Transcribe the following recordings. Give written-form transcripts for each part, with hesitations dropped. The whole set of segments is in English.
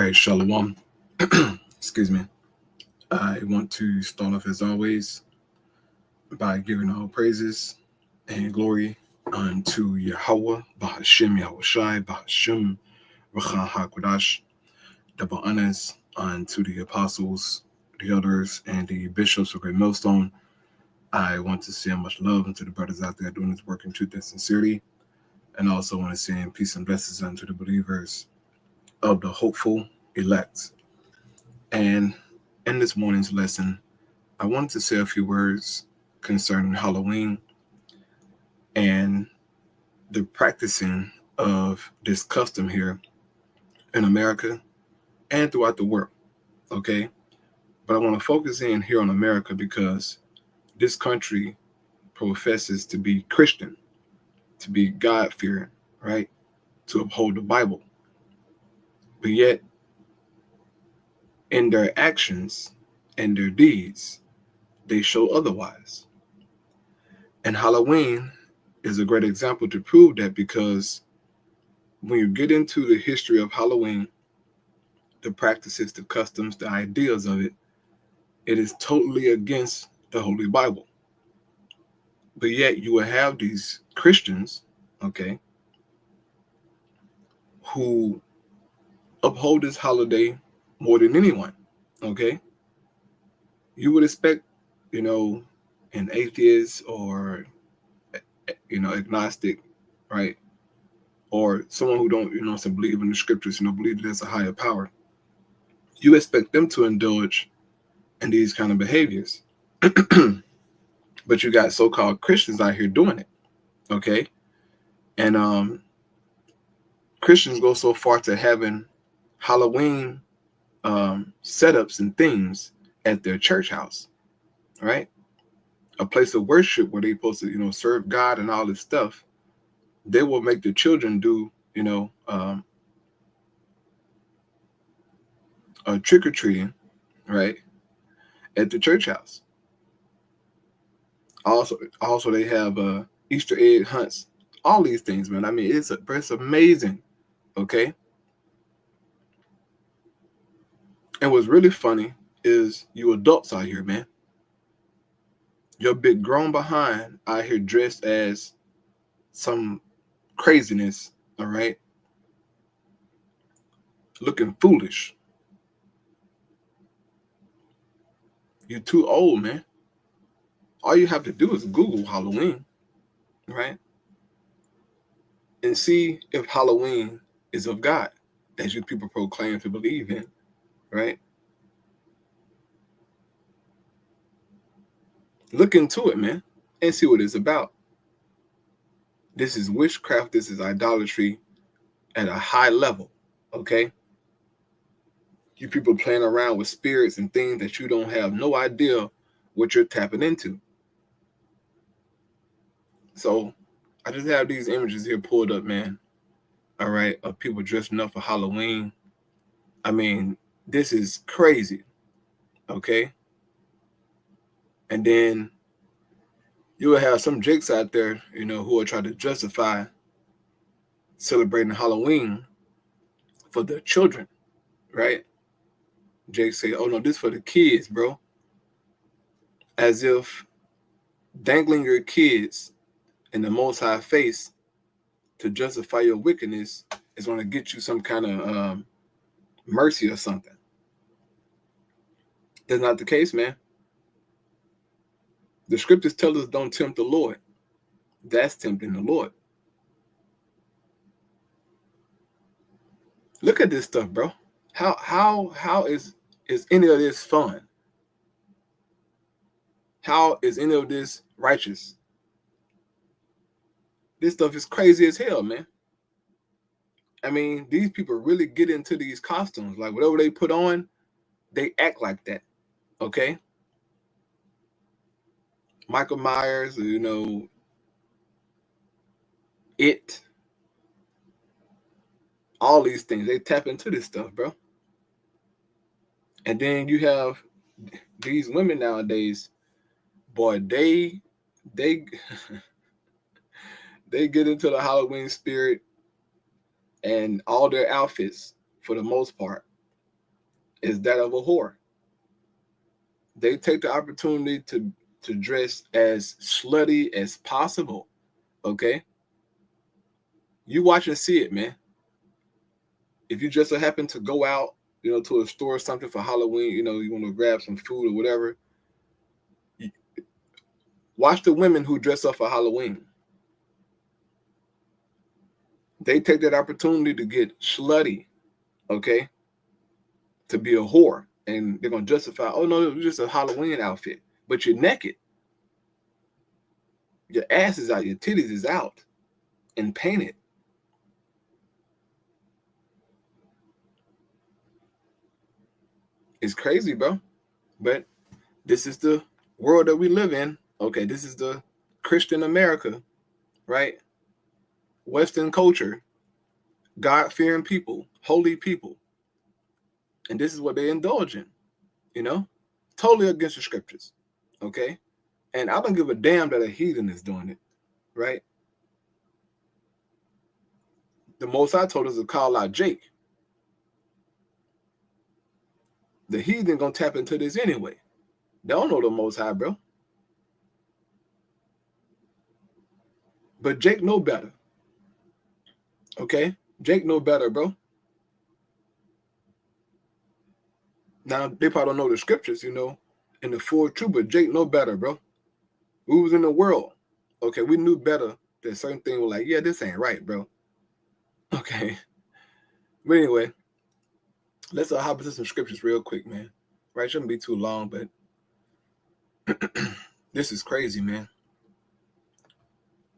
right, Shalom. Excuse me. I want to start off as always by giving all praises and glory unto Yahweh, Bahashim Yahushai, Bahashim Racha HaKodash, double honors unto the apostles, the elders, and the bishops of Great Millstone. I want to send much love unto the brothers out there doing this work in truth and sincerity, and also want to send peace and blessings unto the believers of the hopeful elect. And in this morning's lesson, I wanted to say a few words concerning Halloween and the practicing of this custom here in America and throughout the world, okay? But I want to focus in here on America because this country professes to be Christian, to be God-fearing, right? To uphold the Bible. But yet, in their actions and their deeds, they show otherwise. And Halloween is a great example to prove that, because when you get into the history of Halloween, the practices, the customs, the ideas of it, it is totally against the Holy Bible. But yet you will have these Christians, okay, who uphold this holiday more than anyone, okay? You would expect, an atheist or, agnostic, right? Or someone who don't, believe in the scriptures, believe that there's a higher power. You expect them to indulge in these kind of behaviors. But you got so-called Christians out here doing it, okay? And Christians go so far to having Halloween setups and themes at their church house, right? A place of worship where they're supposed to, serve God and all this stuff. They will make the children do, trick-or-treating, right, at the church house. Also, they have Easter egg hunts, all these things, man. I mean, it's amazing, okay? And what's really funny is you adults out here, man. Your big grown behind out here dressed as some craziness, all right? Looking foolish. You're too old, man. All you have to do is Google Halloween, right? And see if Halloween is of God, as you people proclaim to believe in, right? Look into it, man, and see what it's about. This is witchcraft. This is idolatry at a high level, okay? You people playing around with spirits and things that you don't have no idea what you're tapping into. So I just have these images here pulled up, man, all right, of people dressing up for Halloween. I mean, this is crazy, okay? And then you will have some jakes out there, who will try to justify celebrating Halloween for their children, right? Jake say, oh no, this for the kids, bro. As if dangling your kids in the Most High face to justify your wickedness is going to get you some kind of mercy or something. That's not the case, man. The scriptures tell us don't tempt the Lord. That's tempting the Lord. Look at this stuff, bro. How is any of this fun? How is any of this righteous? This stuff is crazy as hell, man. I mean, these people really get into these costumes. Like, whatever they put on, they act like that, okay? Michael Myers, It. All these things, they tap into this stuff, bro. And then you have these women nowadays, boy, they they get into the Halloween spirit, and all their outfits, for the most part, is that of a whore. They take the opportunity to dress as slutty as possible. Okay? You watch and see it, man. If you just so happen to go out, to a store or something for Halloween, you want to grab some food or whatever, watch the women who dress up for Halloween. They take that opportunity to get slutty, okay, to be a whore. And they're going to justify, oh, no, it was just a Halloween outfit. But you're naked. Your ass is out. Your titties is out and painted. It's crazy, bro. But this is the world that we live in. Okay, this is the Christian America, right? Western culture, God-fearing people, holy people. And this is what they indulge in, totally against the scriptures, okay? And I don't give a damn that a heathen is doing it, right? The Most High told us to call out Jake. The heathen gonna tap into this anyway. They don't know the Most High, bro. But Jake know better, okay? Jake know better, bro. Now, they probably don't know the scriptures, in the full truth, but Jake know better, bro. We was in the world, okay? We knew better that certain things were like, yeah, this ain't right, bro. Okay. But anyway, let's hop into some scriptures real quick, man. Right? Shouldn't be too long, but this is crazy, man.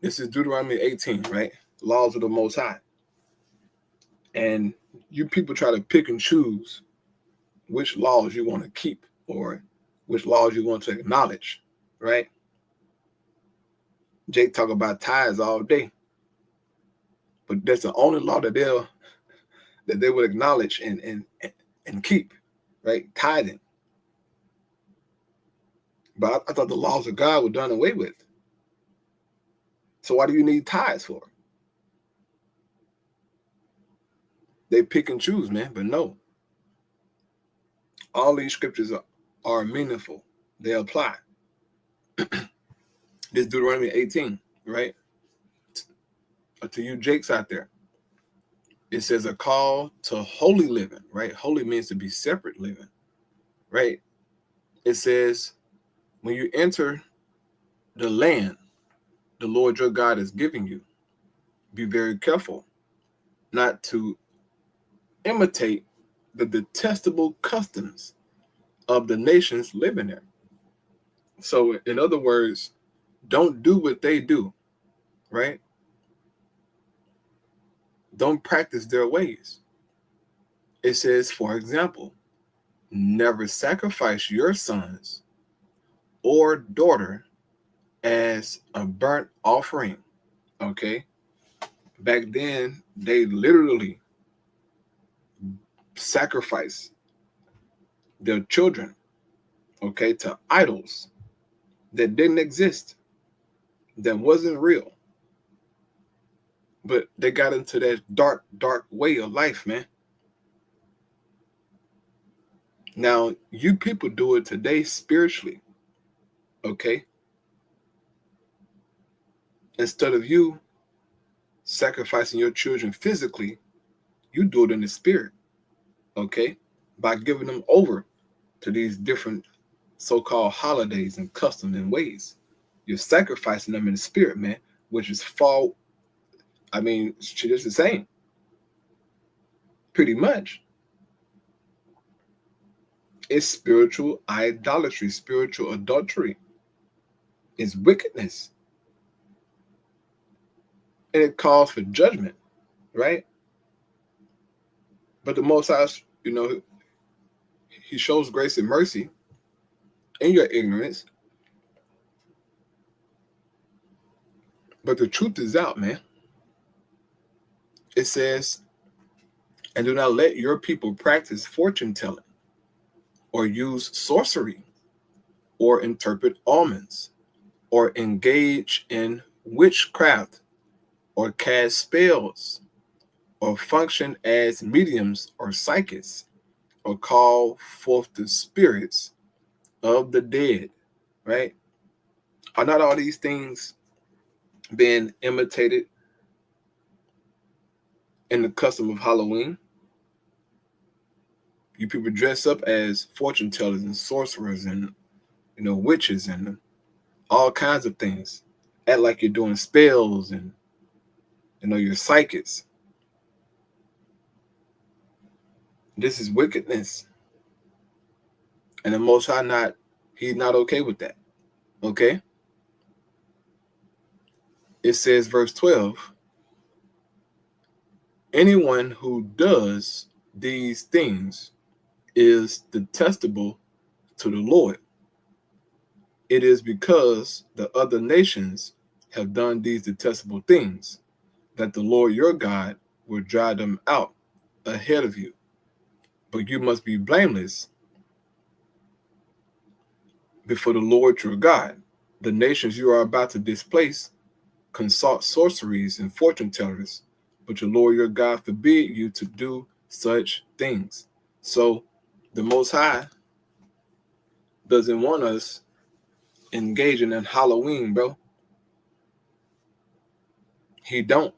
This is Deuteronomy 18, right? Laws of the Most High. And you people try to pick and choose which laws you want to keep or which laws you want to acknowledge, right? Jake talk about tithes all day, but that's the only law that they would acknowledge and keep, right? Tithing. But I thought the laws of God were done away with. So why do you need tithes for? They pick and choose, man, but no. All these scriptures are meaningful. They apply. This Deuteronomy 18, right? To you Jakes out there. It says a call to holy living, right? Holy means to be separate living, right? It says when you enter the land the Lord your God is giving you, be very careful not to imitate the detestable customs of the nations living there. So in other words, don't do what they do, right? Don't practice their ways. It says, for example, never sacrifice your sons or daughter as a burnt offering, okay? Back then, they literally sacrificed their children, okay, to idols that didn't exist, that wasn't real. But they got into that dark, dark way of life, man. Now, you people do it today spiritually, okay? Instead of you sacrificing your children physically, you do it in the spirit, okay? By giving them over to these different so-called holidays and customs and ways. You're sacrificing them in the spirit, man, which is it's just the same. Pretty much. It's spiritual idolatry, spiritual adultery. It's wickedness. And it calls for judgment, right? But the Most High, He shows grace and mercy in your ignorance. But the truth is out, man. It says, and do not let your people practice fortune telling or use sorcery or interpret omens or engage in witchcraft or cast spells or function as mediums or psychics or call forth the spirits of the dead, right? Are not all these things being imitated in the custom of Halloween? You people dress up as fortune tellers and sorcerers and, witches and all kinds of things. Act like you're doing spells and, you're psychics. This is wickedness. And the Most High he's not okay with that. Okay? It says, verse 12, anyone who does these things is detestable to the Lord. It is because the other nations have done these detestable things that the Lord your God will drive them out ahead of you. But you must be blameless before the Lord your God. The nations you are about to displace consult sorceries and fortune tellers, but your Lord your God forbid you to do such things. So the Most High doesn't want us engaging in Halloween, bro. He don't.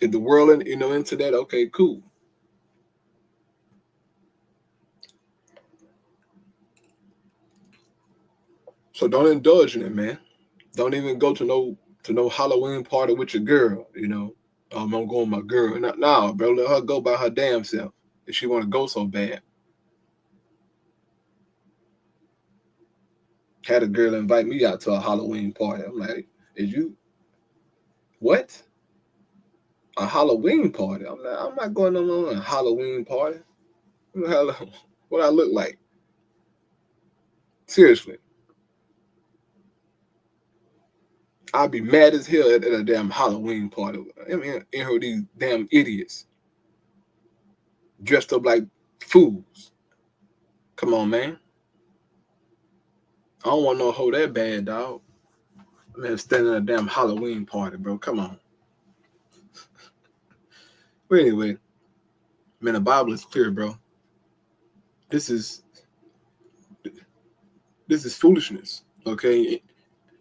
If the world, into that, okay, cool. So don't indulge in it, man. Don't even go to no Halloween party with your girl. I'm going with my girl. Nah, bro, let her go by her damn self if she want to go so bad. Had a girl invite me out to a Halloween party. I'm like, is you what? A Halloween party? I'm not going on a Halloween party. What I look like? Seriously. I'd be mad as hell at a damn Halloween party. I mean, in here these damn idiots dressed up like fools. Come on, man. I don't want no hoe that bad, dog. Man, standing at a damn Halloween party, bro. Come on. But anyway, man, the Bible is clear, bro. This is foolishness, okay?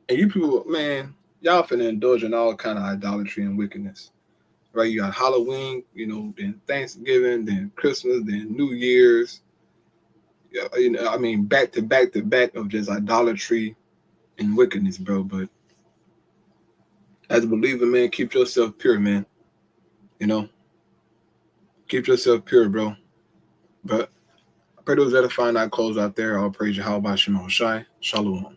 And you people, man, y'all finna indulge in all kind of idolatry and wickedness, right? You got Halloween, then Thanksgiving, then Christmas, then New Year's. I mean, back to back to back of just idolatry and wickedness, bro. But as a believer, man, keep yourself pure, man. Keep yourself pure, bro. But I pray those edifying our close out there. I'll praise you. How about Shema Shai? Shalom.